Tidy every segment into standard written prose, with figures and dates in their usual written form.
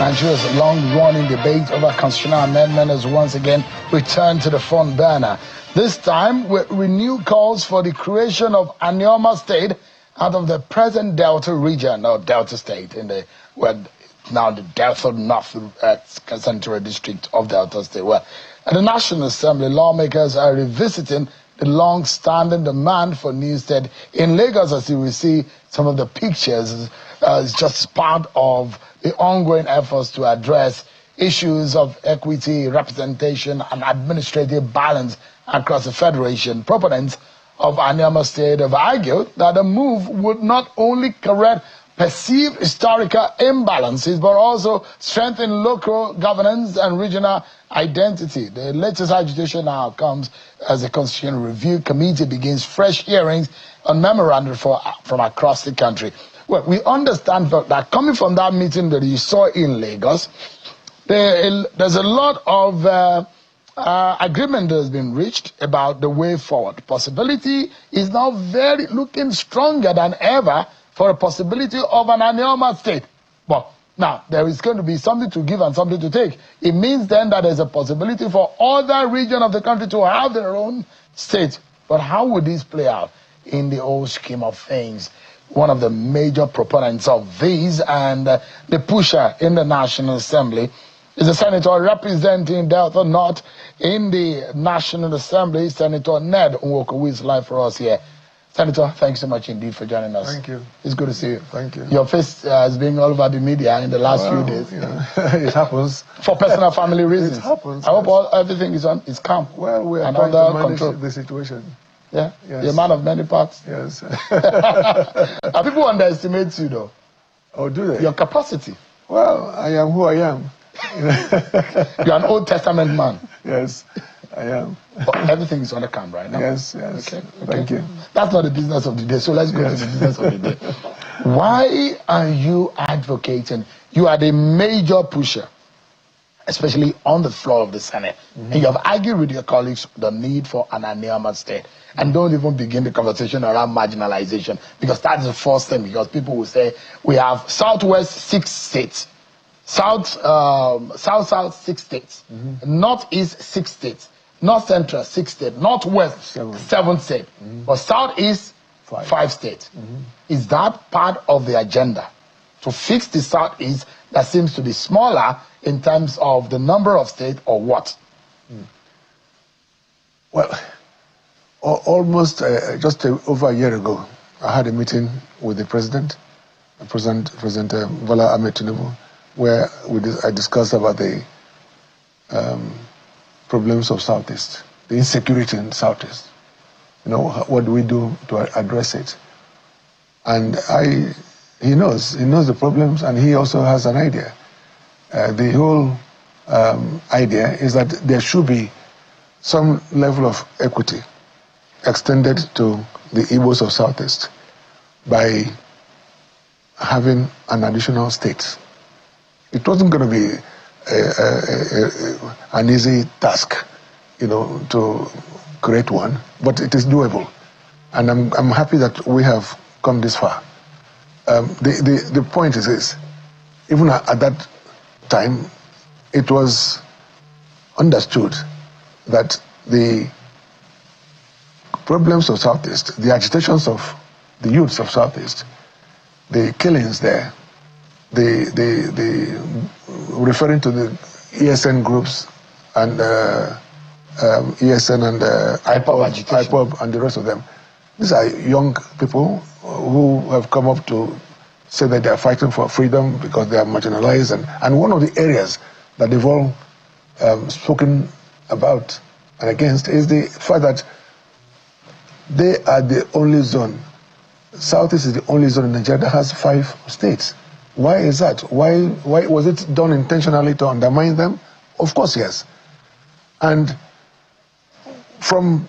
Nigeria's long-running debate over constitutional amendment has once again returned to the front burner. This time with renewed calls for the creation of Anyoma State out of the present Delta region, or Delta State, now the Delta North Central District of Delta State. Well, at the National Assembly, lawmakers are revisiting the long-standing demand for new state in Lagos. As you will see, some of the pictures is just part of the ongoing efforts to address issues of equity, representation, and administrative balance across the federation. Proponents of Anyoma State have argued that the move would not only correct perceived historical imbalances, but also strengthen local governance and regional identity. The latest agitation now comes as the Constitutional Review Committee begins fresh hearings on memorandum from across the country. Well, we understand that coming from that meeting that you saw in Lagos, there's a lot of agreement that has been reached about the way forward. Possibility is now looking stronger than ever for a possibility of an Anyoma State. But now, there is going to be something to give and something to take. It means then that there's a possibility for other regions of the country to have their own state. But how would this play out in the whole scheme of things? One of the major proponents of these and the pusher in the National Assembly is the senator representing Delta North in the National Assembly, Senator Ned Nwoko, who is live for us here. Senator, thanks so much indeed for joining us. Thank you. It's good to see you. Thank you. Your face has been all over the media in the last few days. You know, it happens. For personal family reasons. It happens. I hope everything is calm. Well, we are and trying under to manage control. the situation. Yeah? Yes. You're a man of many parts. Yes. People underestimate you, though. Oh, do they? Your capacity. Well, I am who I am. You're an Old Testament man. Yes, I am. But everything is under calm right now. Yes, yes. Okay. Thank you. That's not the business of the day, so let's go to the business of the day. Why are you advocating? You are the major pusher, especially on the floor of the Senate. And you have argued with your colleagues the need for an Anyoma State. And don't even begin the conversation around marginalization, because that's the first thing, because people will say, we have Southwest 6 states. South, 6 states, Northeast 6 states, North Central 6 states, Northwest 7 states, but Southeast 5 states. Is that part of the agenda to fix the Southeast that seems to be smaller in terms of the number of states, or what? Well, almost just over a year ago, I had a meeting with the President Bola Ahmed Tinubu, where I discussed about the problems of Southeast, the insecurity in Southeast. You know, what do we do to address it? And he knows the problems, and he also has an idea. The whole idea is that there should be some level of equity extended to the Igbos of Southeast by having an additional state. It wasn't going to be an easy task, you know, to create one, but it is doable. And I'm happy that we have come this far. The point is this: even at that time, it was understood that the problems of Southeast, the agitations of the youths of Southeast, the killings there, the referring to the ESN groups and ESN and IPOB and the rest of them. These are young people who have come up to say that they are fighting for freedom because they are marginalized. And one of the areas that they've all spoken about and against is the fact that they are the only zone. Southeast is the only zone in Nigeria that has 5 states. Why is that? Why was it done intentionally to undermine them? Of course, yes. And from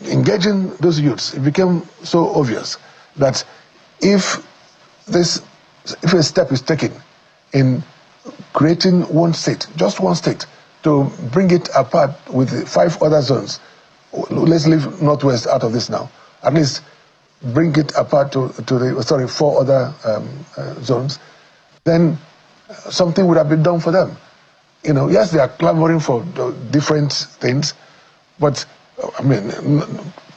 engaging those youths, it became so obvious that if a step is taken in creating one state, just one state, to bring it apart with the 5 other zones, let's leave Northwest out of this now, at least bring it apart to the 4 other zones, then something would have been done for them. Yes, they are clamoring for different things, but I mean,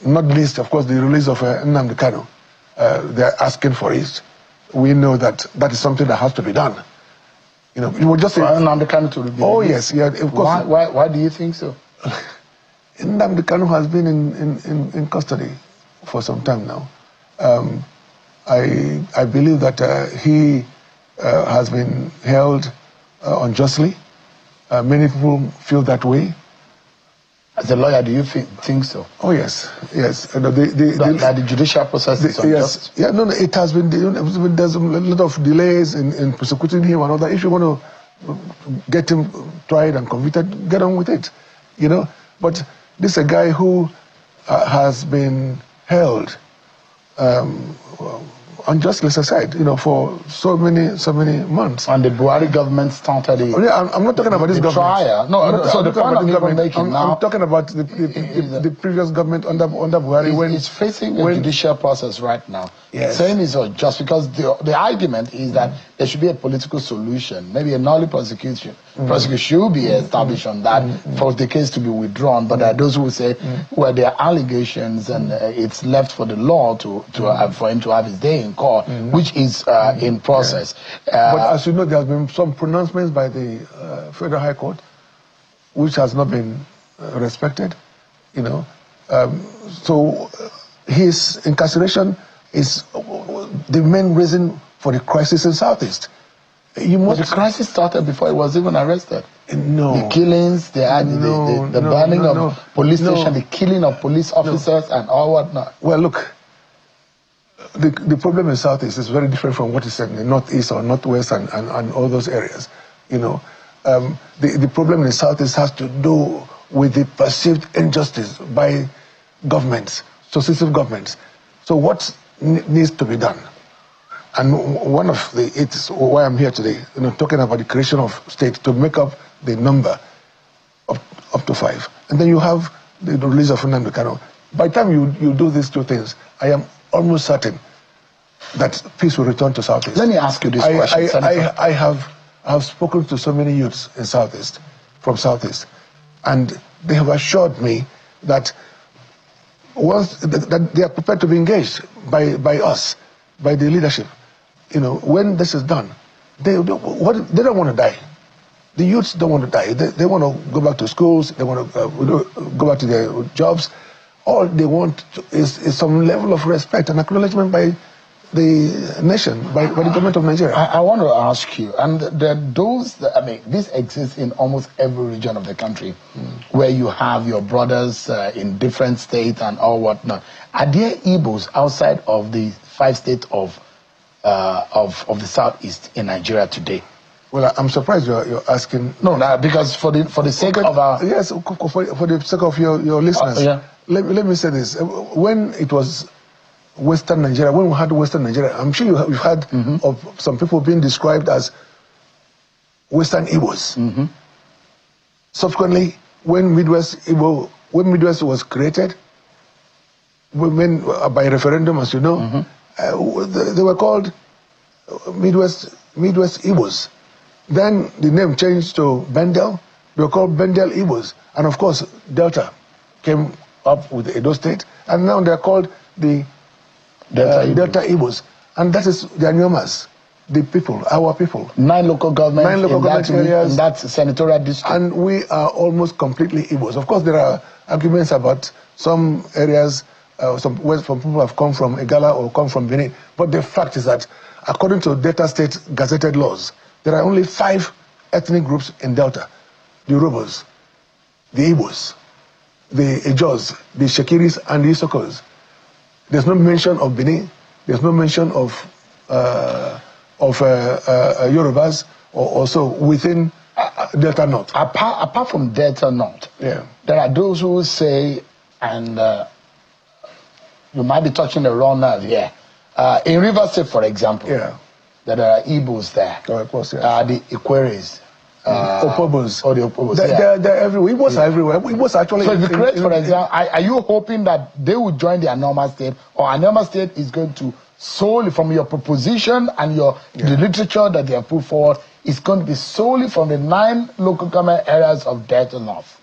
not least, of course, the release of Nnamdi Kanu. They're asking for it. We know that is something that has to be done. You would just say Nnamdi Kanu to be released. Yes, yeah, of course. Why do you think so? Nnamdi Kanu has been in custody for some time now. I believe that he has been held unjustly. Many people feel that way. As a lawyer, do you think so? Oh yes, yes. That the judicial process is unjust? Yes. Yeah, no, it has been. There's a lot of delays in prosecuting him and all that. If you want to get him tried and convicted, get on with it. But this is a guy who has been held unjustly, as I said, for so many months. And the Buhari government started it. I'm not talking about this government. Trial. No, so the point I'm even making now. I'm talking about the previous government under Buhari. When it's facing a judicial process right now. Yes. Saying it's unjust because the argument is that there should be a political solution, maybe a null prosecution. Prosecution should be established on that for the case to be withdrawn. But there are those who say, well, there are allegations and it's left for the law for him to have his day in court, which is in process. Yeah. But as you know, there has been some pronouncements by the Federal High Court, which has not been respected. So his incarceration is the main reason for the crisis in Southeast. But the crisis started before he was even arrested. No. The killings, the burning of police station, the killing of police officers and all whatnot. Well, look, the problem in Southeast is very different from what is in the Northeast or Northwest and all those areas. The problem in the Southeast has to do with the perceived injustice by governments, successive governments. So what needs to be done? And one of it's why I'm here today, talking about the creation of states to make up the number up to 5. And then you have the release of Nnamdi Kanu. By the time you do these two things, I am almost certain that peace will return to Southeast. Let me ask you this question. I have spoken to so many youths in Southeast, from Southeast, and they have assured me that that they are prepared to be engaged by us, by the leadership. When this is done, they don't want to die. The youths don't want to die. They want to go back to schools. They want to go back to their jobs. All they want is some level of respect and acknowledgement by the nation, by the government of Nigeria. I want to ask you, and this exists in almost every region of the country, where you have your brothers in different states and all whatnot. Are there Igbos outside of the 5 states of the Southeast in Nigeria today? Well, I'm surprised you're asking. No, because for the sake of our... Yes, for the sake of your listeners. Yeah. Let me say this. When it was Western Nigeria, when we had Western Nigeria, I'm sure you've heard of some people being described as Western Igbos. Subsequently, when Midwest was created, by referendum, as you know, they were called Midwest Igbos. Then the name changed to Bendel. They were called Bendel Igbos. And of course, Delta came up with Edo State. And now they're called the Delta Igbos. And that is the Anyomas, the people, our people. 9 local government areas. In that senatorial district. And we are almost completely Igbos. Of course, there are arguments about some areas, some people have come from Igala or come from Benin. But the fact is that, according to Delta State gazetted laws, there are only 5 ethnic groups in Delta. The Yorubas, the Igbos, the Ejos, the Shekiris, and the Isokos. There's no mention of Benin. There's no mention of Yorubas, or also within Delta North. Apart from Delta North, there are those who say, and you might be touching the wrong nerve here. In River State, for example, there are Igbos there. Oh, of course, the Ikweres. Opobos. Or the Opobos. They're everywhere. Igbos are everywhere. Igbos actually. So if you create, for example, are you hoping that they will join the Anyoma State, or Anyoma State is going to solely, from your proposition and the literature that they have put forward, is going to be solely from the 9 local government areas of Delta North?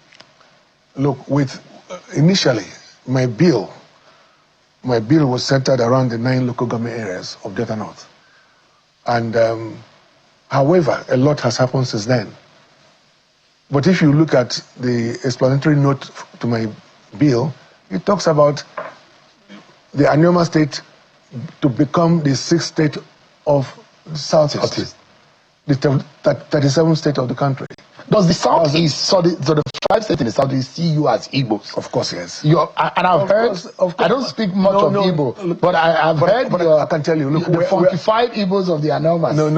Look, initially, my bill was centered around the 9 local government areas of Delta North. And however, a lot has happened since then. But if you look at the explanatory note to my bill, it talks about the Anyoma state to become the 6th state of the Southeast, the 37th state of the country. Does the Southeast, so the 5 states in the Southeast see you as Igbos? Of course, yes. And I've heard, I don't speak much of Igbo, but I've heard I can tell you, look, the 45 Igbos of the Anomas. No.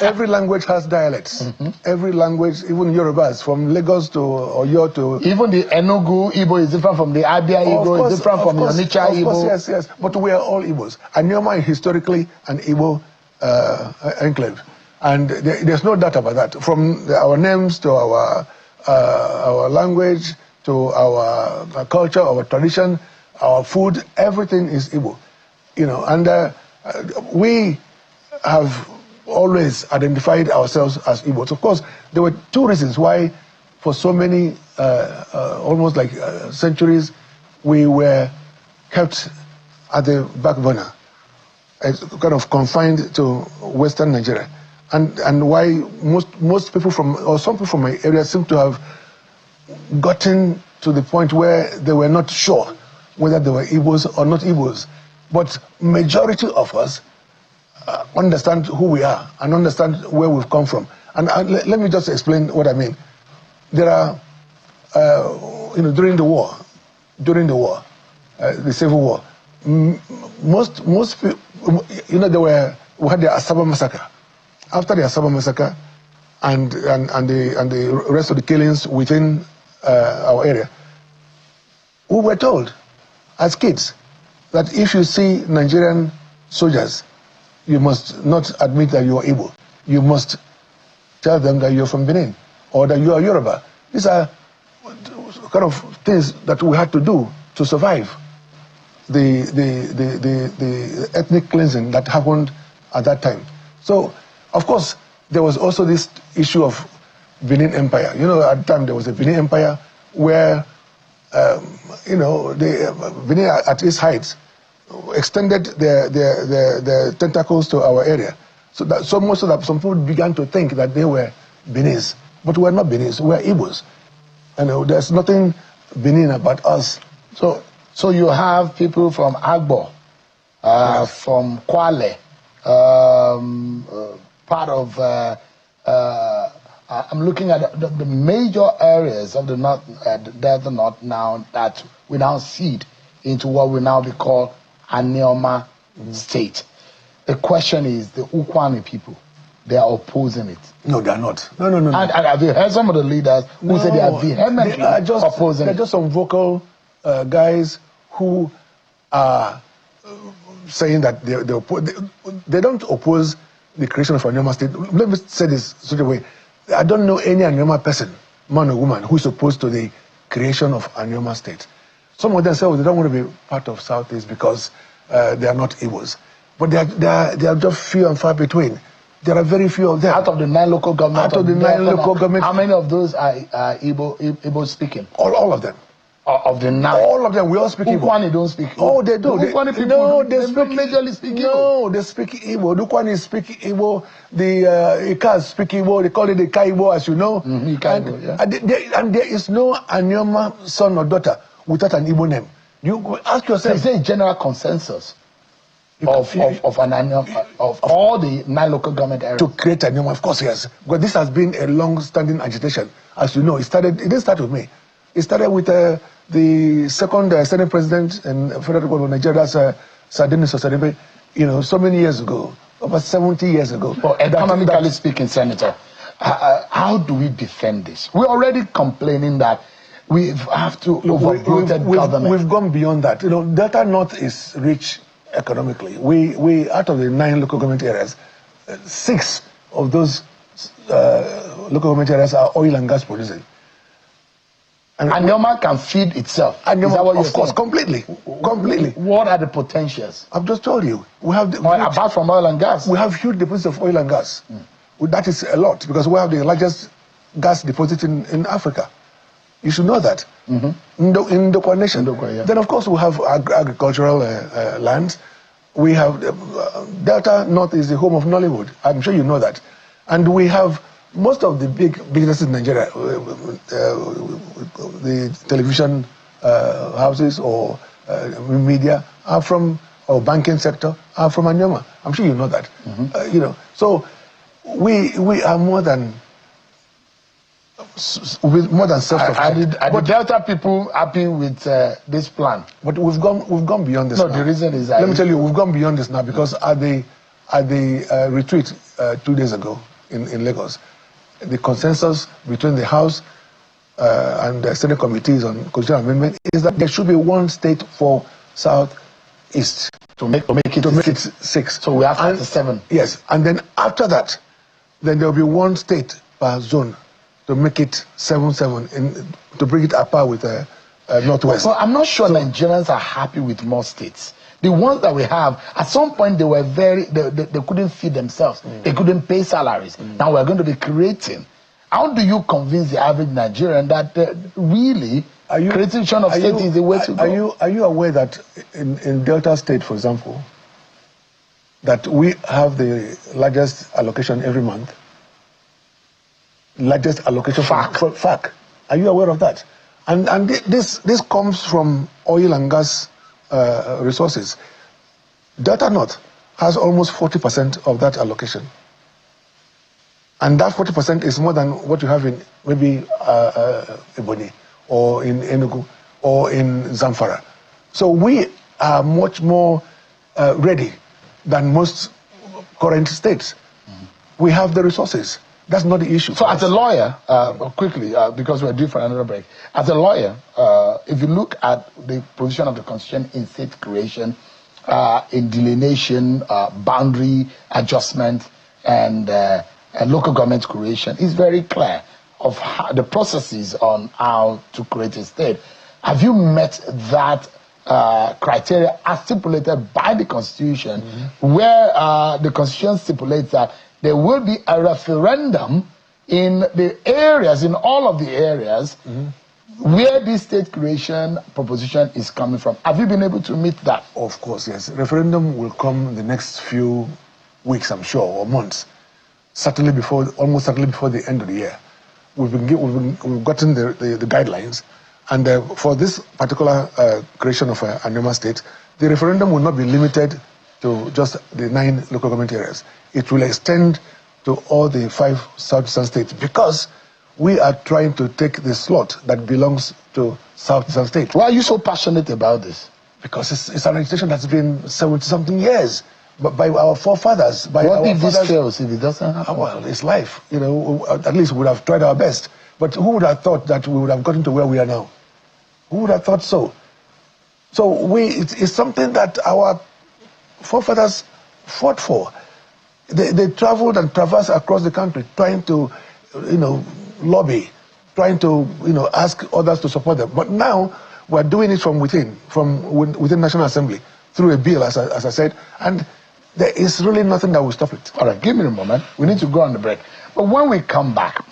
Every language has dialects. Every language, even Yorubas, from Lagos to Oyo to... Even the Enugu Igbo is different from the Abia Igbo, is different from the Onitsha Igbo. Of course, yes. But we are all Igbos. Anyoma is historically an Igbo enclave. And there's no doubt about that. From our names to our language, to our culture, our tradition, our food, everything is Igbo. And we have always identified ourselves as Igbos. Of course, there were 2 reasons why, for so many, almost like centuries, we were kept at the back burner, kind of confined to Western Nigeria. And why most people some people from my area seem to have gotten to the point where they were not sure whether they were Igbos or not Igbos. But majority of us understand who we are and understand where we've come from. And let me just explain what I mean. There are, during the war, the Civil War, most people, we had the Asaba massacre. After the Asaba massacre and the rest of the killings within our area, we were told as kids that if you see Nigerian soldiers, you must not admit that you are Igbo. You must tell them that you're from Benin or that you are Yoruba. These are kind of things that we had to do to survive the ethnic cleansing that happened at that time. So, of course, there was also this issue of Benin Empire. At the time there was a Benin Empire where, Benin at its heights extended their tentacles to our area. So much so that some people began to think that they were Benis. But we're not Benis, we're Igbos. There's nothing Benin about us. So you have people from Agbo, yes, from Kwale, part of, I'm looking at the major areas of the North, Delta North now that we now seed into what we now be called Anyoma state. The question is, the Ukwani people, they are opposing it. No, they are not. No. And have you heard some of the leaders who say they are vehemently opposing it? They're just some vocal guys who are saying that they don't oppose the creation of Anyoma state. Let me say this such a way. I don't know any Anyoma person, man or woman, who is opposed to the creation of Anyoma state. Some of them say, they don't want to be part of Southeast because they are not Igbos. But they are just few and far between. There are very few of them. Out of the 9 local governments. Out of the 9 local governments. How many of those are Igbo speaking? All of them. Of the 9. All of them, we all speak Igbo. Ukwani don't speak Igbo. Oh, they do. Ukwani people they don't majorly speak Igbo. No, they speak Igbo. The Ukwani speak Igbo. The Ikas speak Igbo. They call it the Kaibo, as you know. And there is no Anyoma son or daughter without an Igbo name. You ask yourself. Is there a general consensus of all the 9 local government areas? To create Anyoma, of course, yes. But this has been a long-standing agitation. As you know, it didn't start with me. It started with the second Senate President in Federal Republic of Nigeria, that's Sir Dennis Osadebe, so many years ago, over 70 years ago. Well, economically speaking, Senator, how do we defend this? We're already complaining that we have to overbloated government. We've gone beyond that. Delta North is rich economically. We out of the 9 local government areas, 6 of those local government areas are oil and gas producing. And Anyoma can feed itself. Anyoma, is that what you're saying? Of course, completely. What are the potentials? I've just told you. We have apart from oil and gas, we have huge deposits of oil and gas. That is a lot, because we have the largest gas deposit in Africa. You should know that. In the nation. Yeah. Then, of course, we have agricultural lands. We have Delta North is the home of Nollywood. I'm sure you know that. And we have most of the big businesses in Nigeria, the television houses or media are from, or banking sector are from Anyoma. I'm sure you know that. You know, so we are more than self-sufficient. Are the Delta people happy with this plan? But we've gone beyond this. No, now. the reason is that let me tell you, we've gone beyond this now, because at the retreat 2 days ago in Lagos, the consensus between the House and the Senate committees on constitutional amendment is that there should be one state for Southeast to make it 6. So we have 37. Yes, and then after that, then there will be one state per zone to make it 7-7 to bring it up par with Northwest. Well, I'm not sure Nigerians are happy with more states. The ones that we have, at some point they were they couldn't feed themselves. They couldn't pay salaries. Now we're going to be creating. How do you convince the average Nigerian that really creation of state is the way to go? Are you aware that in Delta State, for example, that we have the largest allocation every month? Largest allocation for FAC. Are you aware of that? And this comes from oil and gas resources. Delta North has almost 40% of that allocation. And that 40% is more than what you have in maybe Ebonyi or in Enugu or in Zamfara. So we are much more ready than most current states. We have the resources. That's not the issue. So as a lawyer, quickly, because we're due for another break, as a lawyer, if you look at the position of the Constitution in state creation, in delineation, boundary adjustment, and local government creation, it's very clear of how, the processes on how to create a state. Have you met that criteria as stipulated by the Constitution, where the Constitution stipulates that there will be a referendum in the areas, in all of the areas, where this state creation proposition is coming from? Have you been able to meet that? Of course, yes. Referendum will come in the next few weeks, I'm sure, or months. Almost certainly before the end of the year. We've gotten the guidelines, and for this particular creation of Anyoma state, the referendum will not be limited to just the 9 local government areas. It will extend to all the 5 southeastern states, because we are trying to take the slot that belongs to southeastern states. Why are you so passionate about this? Because it's an agitation that's been 70-something years, but by our forefathers. What if this fails, if it doesn't happen? Well, it's life. You know, at least we would have tried our best. But who would have thought that we would have gotten to where we are now? Who would have thought so? So it's something that our forefathers fought for. They traveled and traversed across the country trying to, lobby, trying to, ask others to support them. But now we're doing it from within National Assembly, through a bill, as I said, and there is really nothing that will stop it. All right, give me a moment. We need to go on the break. But when we come back,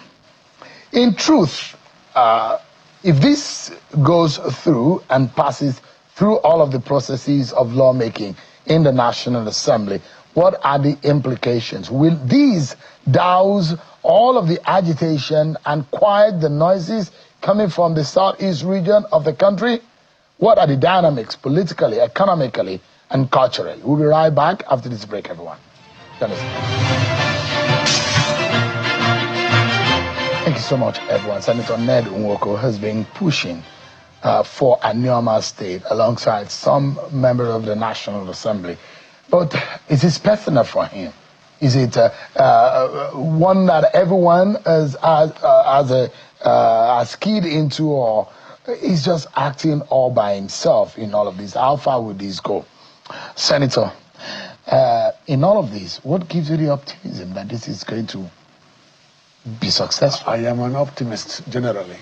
in truth, if this goes through and passes through all of the processes of lawmaking in the National Assembly, what are the implications? Will these douse all of the agitation and quiet the noises coming from the southeast region of the country? What are the dynamics politically, economically, and culturally? We'll be right back after this break, everyone. Thank you so much, everyone. Senator Ned Nwoko has been pushing for Anyoma State alongside some members of the National Assembly. But is this personal for him? Is it one that everyone has keyed into, or is just acting all by himself in all of this? How far would this go? Senator, in all of this, what gives you the optimism that this is going to be successful? I am an optimist generally,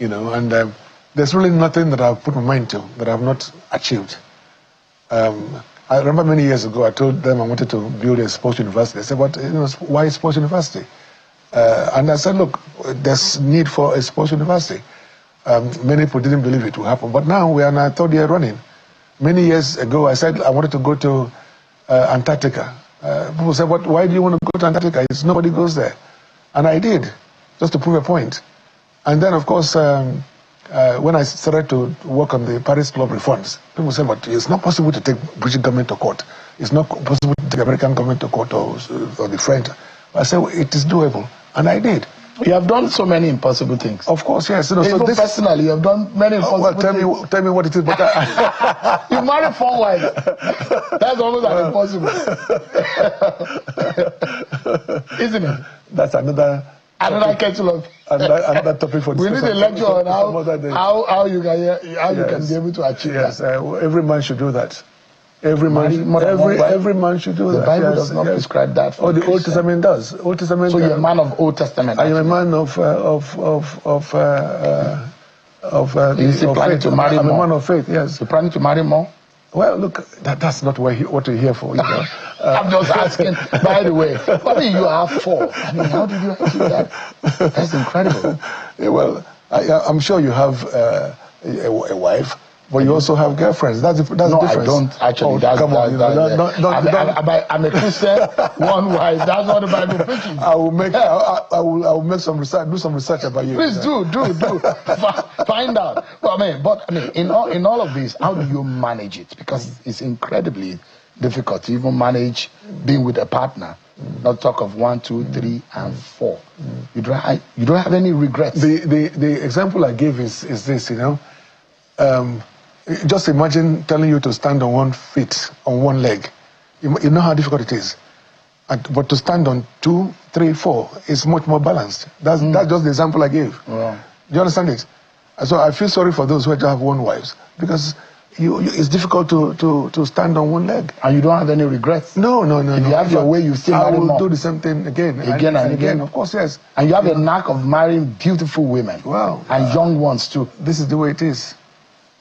and there's really nothing that I've put my mind to that I've not achieved. I remember many years ago, I told them I wanted to build a sports university. They said, but why sports university? And I said, look, there's need for a sports university. Many people didn't believe it would happen, but now we are in our third year running. Many years ago, I said I wanted to go to Antarctica. People said, but why do you want to go to Antarctica? Nobody goes there. And I did, just to prove a point. And then, of course, when I started to work on the Paris Club reforms, people said, but it's not possible to take British government to court. It's not possible to take American government to court or the French. I said, well, it is doable. And I did. You have done so many impossible things. Of course, yes. Even so personally, you have done many impossible things. Tell me what it is. But you married 4 wives. That's almost an impossible. Isn't it? That's another kettle of... another topic for discussion. We need a lecture on how you can be able to achieve that. Every man should do that. Every man should do that. The Bible does not prescribe that. Oh, the Old Testament does. Old Testament. So you're a man of Old Testament. I am a man of planning to marry more. I'm a man of faith. Yes. You're planning to marry more. Well, look, that's not what you're here for. You know? I'm just asking. By the way, you have 4. I mean, how did you achieve that? That's incredible. Yeah, well, I'm sure you have a wife. But you also have girlfriends. That's the difference. No, I don't actually. I'm a Christian, 1 wife. That's what the Bible preaches. I will make some research. Do some research about you. Please do. Find out. But in all of this, how do you manage it? Because it's incredibly difficult to even manage being with a partner. Not talk of 1, 2, 3, and 4. You don't have any regrets. The example I gave is this. Just imagine telling you to stand on 1 foot, on 1 leg. You know how difficult it is. But to stand on 2, 3, 4 is much more balanced. That's just the example I gave. Yeah. Do you understand it? So I feel sorry for those who have 1 wife, because it's difficult to stand on 1 leg. And you don't have any regrets? No. If you have your way, you still marry more. I will do the same thing again and again. Of course, yes. And you have a knack of marrying beautiful women. Wow. And young ones too. This is the way it is.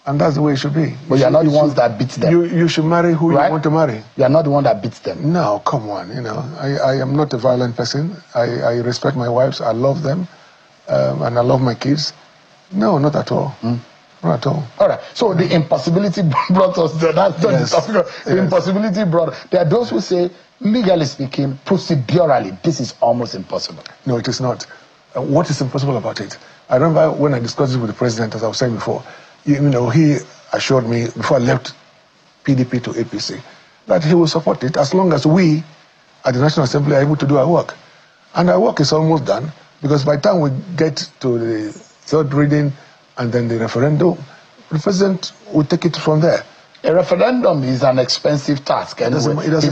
And that's the way it should be. But you're not the ones that beat them. You should marry who you want to marry. You're not the one that beats them. No, come on. I am not a violent person. I respect my wives. I love them. And I love my kids. No, not at all. Not at all. All right. So the impossibility brought us there. That's not the topic. The impossibility brought... There are those who say, legally speaking, procedurally, this is almost impossible. No, it is not. What is impossible about it? I remember when I discussed it with the president, as I was saying before, he assured me before I left PDP to APC that he will support it as long as we at the National Assembly are able to do our work. And our work is almost done, because by the time we get to the 3rd reading and then the referendum, the president will take it from there. A referendum is an expensive task. It's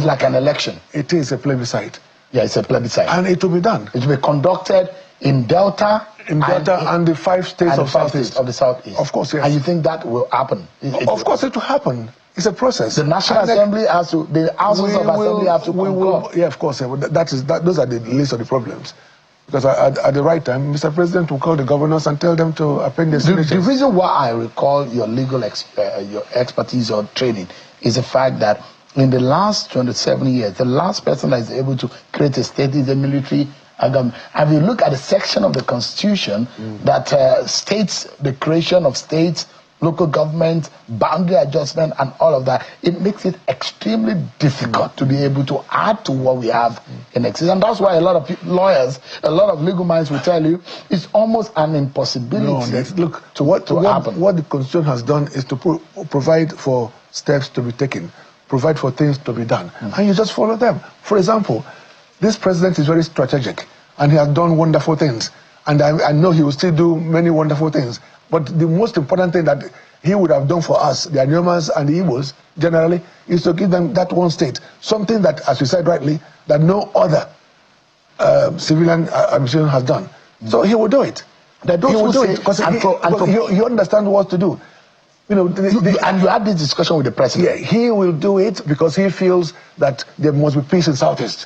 like an election. It is a plebiscite. Yeah, it's a plebiscite. And it will be done. It will be conducted in Delta. And the 5 states of the Southeast. Of course, yes. And you think that will happen? Of course it will happen. It's a process. The National Assembly has to, the houses of assembly have to concur. Yeah, of course. Those are the least of the problems. Because at the right time, Mr. President will call the governors and tell them to append their signatures. The reason why I recall your legal your expertise or training is the fact that in the last 27 years, the last person that is able to create a state is the military government. And if you look at the section of the Constitution that states the creation of states, local government, boundary adjustment, and all of that, it makes it extremely difficult to be able to add to what we have in existence. And that's why a lot of lawyers, a lot of legal minds will tell you it's almost an impossibility to happen. What the Constitution has done is to provide for steps to be taken, provide for things to be done, and you just follow them. For example, this president is very strategic, and he has done wonderful things. And I know he will still do many wonderful things. But the most important thing that he would have done for us, the Anyomas and the Igbos, generally, is to give them that 1 state. Something that, as you said rightly, that no other civilian administration has done. So he will do it. He will do it because he understands what to do. And you had this discussion with the president. Yeah, he will do it because he feels that there must be peace in Southeast.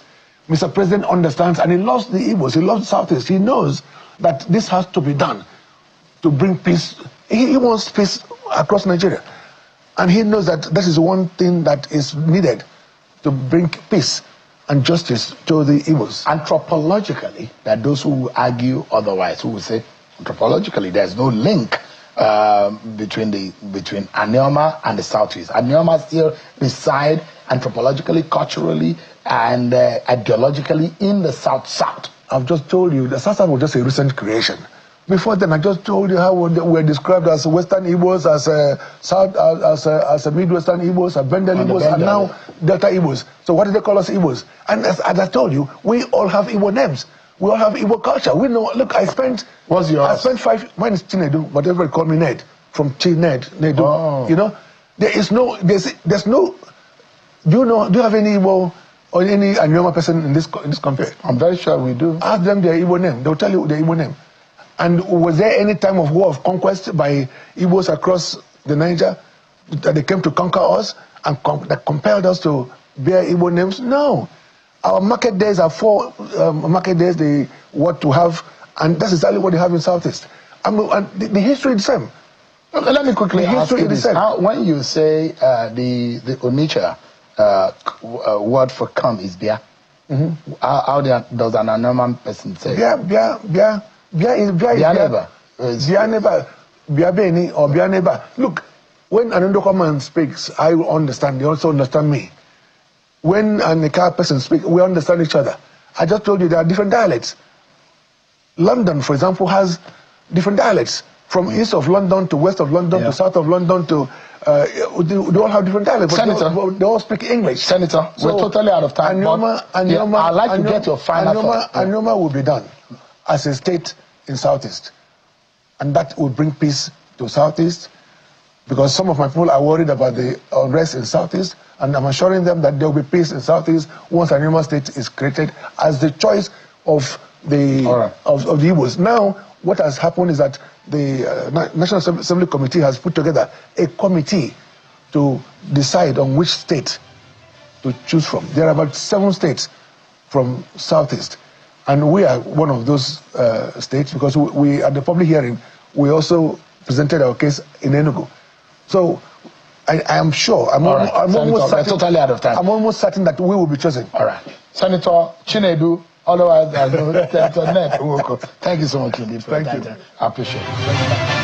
Mr. President understands, and he loves the Igbos, he loves Southeast. He knows that this has to be done to bring peace. He wants peace across Nigeria. And he knows that that is one thing that is needed to bring peace and justice to the Igbos. Anthropologically, there are those who will argue otherwise, who will say, anthropologically, there's no link between Anyoma and the Southeast. Anyoma still reside anthropologically, culturally, and ideologically in the South-South. I've just told you, the South-South was just a recent creation. Before then, I just told you how we're described as Western Igbos, as Midwestern Igbos, as Bendel Igbos, and now Delta Igbos. So what do they call us Igbos? And as I told you, we all have Igbo names. We all have Igbo culture. We know. Look, What's yours? I spent 5. Mine is Chinedu, whatever they call me, Ned, from Ned. Nedu. Oh. You know, there's no. Do you have any Igbo or any Anyoma person in this country? I'm very sure we do. Ask them their Igbo name. They'll tell you their Igbo name. And was there any time of war of conquest by Igbos across the Niger that they came to conquer us and that compelled us to bear Igbo names? No. Our market days are 4 market days they want to have, and that's exactly what they have in Southeast. And the history is the same. Okay, let me quickly ask you this. When you say the Onitsha word for come is Bia, how does an Anyoma person say? Bia is Bia neighbor, Bia Beni or Bia neighbor. Look, when an Ndoko man speaks, I will understand. They also understand me. When an Eka person speaks, we understand each other. I just told you there are different dialects. London, for example, has different dialects. From east of London to west of London to south of London to they all have different dialects. Senator, they all speak English. Senator, we're totally out of time. Anyoma, I'd like to get your final thought. Anyoma will be done as a state in Southeast, and that will bring peace to Southeast, because some of my people are worried about the unrest in Southeast, and I'm assuring them that there will be peace in Southeast once Anyoma state is created as the choice of the of the Igbos. Now, what has happened is that the National Assembly Committee has put together a committee to decide on which state to choose from. There are about 7 states from Southeast, and we are one of those states, because we at the public hearing we also presented our case in Enugu. So I am sure, I'm almost certain, totally out of time. I'm almost certain that we will be chosen. All right, Senator Chinedu, otherwise Senator Ned Nwoko. Thank you so much indeed for your time. I appreciate it.